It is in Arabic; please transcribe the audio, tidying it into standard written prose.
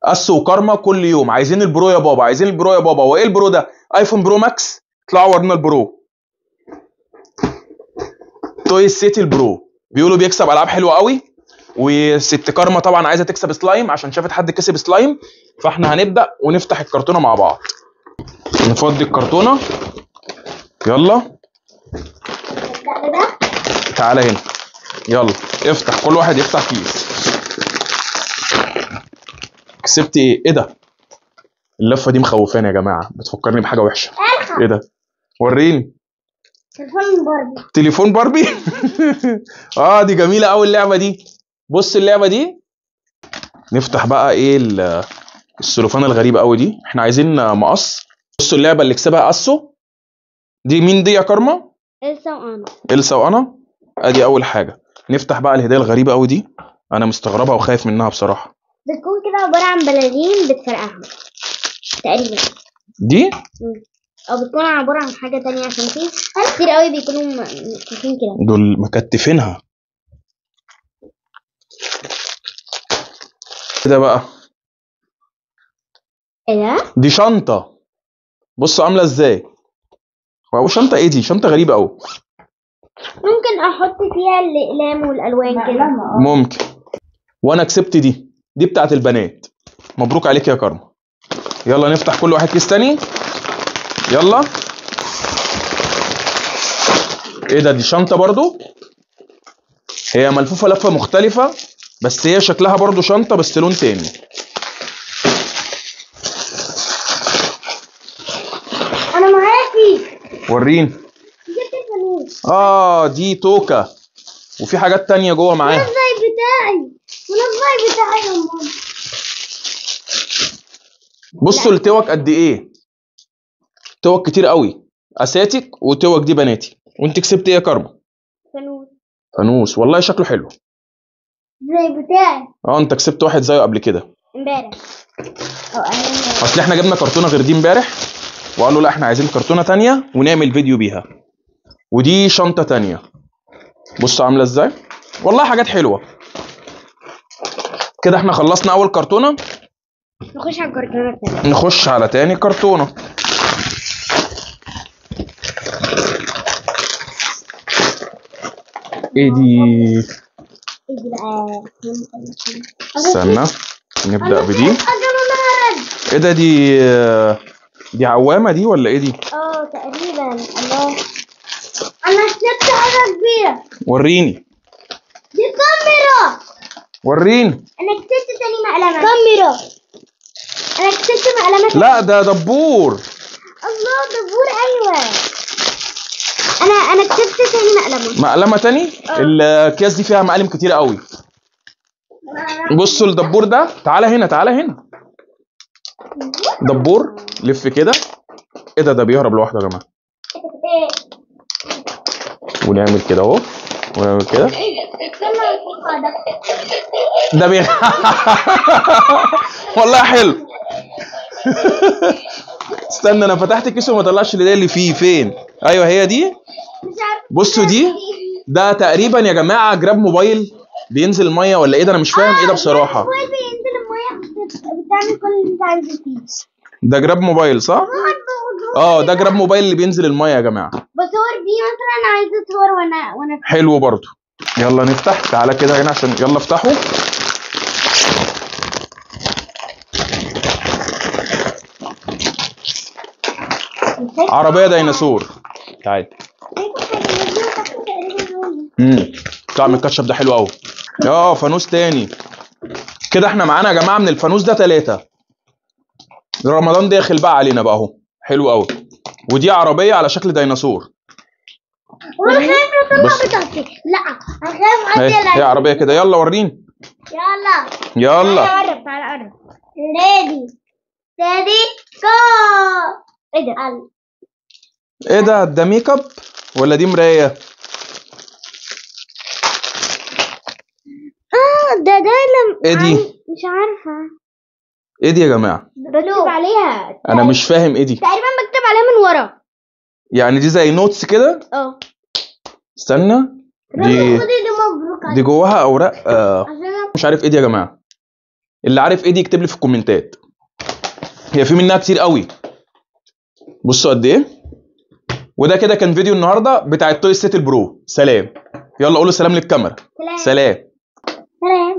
اسو وكارما كل يوم عايزين البرو يا بابا، عايزين البرو يا بابا. وايه البرو ده؟ ايفون برو ماكس. اطلعوا ورينا البرو. توي سيتي البرو بيقولوا بيكسب العاب حلوه قوي. وست كارما طبعا عايزه تكسب سلايم عشان شافت حد كسب سلايم. فاحنا هنبدا ونفتح الكرتونه مع بعض. نفضي الكرتونه. يلا تعالى هنا. يلا افتح، كل واحد يفتح كيس. كسبت ايه؟ ايه ده؟ اللفه دي مخوفاني يا جماعه، بتفكرني بحاجه وحشه. ايه ده؟ وريني. تليفون باربي. تليفون باربي. دي جميله قوي اللعبه دي. بص اللعبه دي. نفتح بقى ايه السلوفانه الغريبه قوي دي. احنا عايزين مقص. بصوا اللعبه اللي كسبها اسو. دي مين دي يا كارما؟ إلسا وأنا. إلسا وانا. ادي اول حاجه. نفتح بقى الهدايا الغريبه قوي دي. انا مستغربها وخايف منها بصراحه. بتكون كده عبارة عن بلالين بتفرقعها تقريبا. دي او بتكون عبارة عن حاجة تانية عشان في كتير قوي بيكونوا مكتفين كده. دول مكتفينها كده بقى. ايه ده؟ دي شنطه. بصوا عامله ازاي. واو شنطه ايه دي؟ شنطه غريبه قوي. ممكن احط فيها الاقلام والالوان كده. ممكن. وانا كسبت دي بتاعت البنات. مبروك عليك يا كارما. يلا نفتح كل واحد كيس تاني. يلا. ايه ده؟ دي شنطه برضو. هي ملفوفه لفه مختلفه بس هي شكلها برضو شنطه بس لون تاني. انا معايا كيس. وريني. جبت الفانوس. دي توكه. وفي حاجات تانية جوه معاها. الزي بتاعي والزي بتاعي يا ماما. بصوا التوك قد ايه. توك كتير قوي. اساتك وتوك دي بناتي. وانت كسبت ايه يا كارما؟ فانوس. فانوس والله شكله حلو. زي بتاعي. انت كسبت واحد زيه قبل كده امبارح. اصل احنا جبنا كرتونه غير دي امبارح. وقالوا لا احنا عايزين كرتونه تانية ونعمل فيديو بيها. ودي شنطه تانية. بصوا عامله ازاي. والله حاجات حلوه. كده احنا خلصنا اول كرتونه. نخش على الكرتونه التانية. نخش على تاني كرتونه. ايه دي؟ ايه دي بقى؟ استنى نبدا بدي. ايه ده؟ دي عوامه دي ولا ايه دي؟ تقريبا. الله. انا كسبت حاجه كبيره. وريني. دي كاميرا. وريني. انا كسبت تاني مقلمه. كاميرا. انا كسبت مقلمه. لا ده دبور. الله دبور. ايوه. انا كسبت تاني مقلمه. مقلمه تاني. الاكياس دي فيها مقالم كتير قوي. بصوا الدبور ده. تعالى هنا تعالى هنا. دبور لف كده. ايه ده بيهرب لوحده يا جماعه. ونعمل كده اهو. ونعمل كده. ده والله حلو. استنى انا فتحت الكيس وما طلعش اللي فيه. فين؟ ايوه هي دي. بصوا دي. ده تقريبا يا جماعه جراب موبايل بينزل الميه ولا ايه ده؟ انا مش فاهم ايه ده بصراحه. بينزل الميه بتعمل كل اللي انت عايزه فيه. ده جراب موبايل صح؟ ده جراب موبايل اللي بينزل الميه يا جماعه. بصور بيه مثلا. انا عايزه اصور وانا حلو برضو. يلا نفتح. تعالى كده هنا عشان يلا افتحوا. عربيه ديناصور. تعالى. طعم الكاتشب ده حلو قوي. فانوس تاني. كده احنا معانا يا جماعه من الفانوس ده 3. رمضان داخل بقى علينا بقى اهو. حلو قوي. ودي عربيه على شكل ديناصور. وانا خايف اطلع بتاعتي. لا انا خايف اعدي. هي عربيه كده. يلا وريني. يلا تعالى قرب. ريدي جو. ايه ده؟ ده ميك اب ولا دي مرايه؟ ده لم. ايه دي؟ مش عارفه. ايه دي يا جماعه؟ بكتب عليها. انا مش فاهم ايه دي. تقريبا بكتب عليها من ورا. يعني دي زي نوتس كده. استنى. دي جواها اوراق. مش عارف ايه دي يا جماعه. اللي عارف ايه دي يكتب لي في الكومنتات. هي في منها كتير قوي. بصوا قد ايه. وده كده كان فيديو النهارده بتاع التوي ستيت البرو. سلام. يلا قولوا سلام للكاميرا. سلام. سلام. سلام.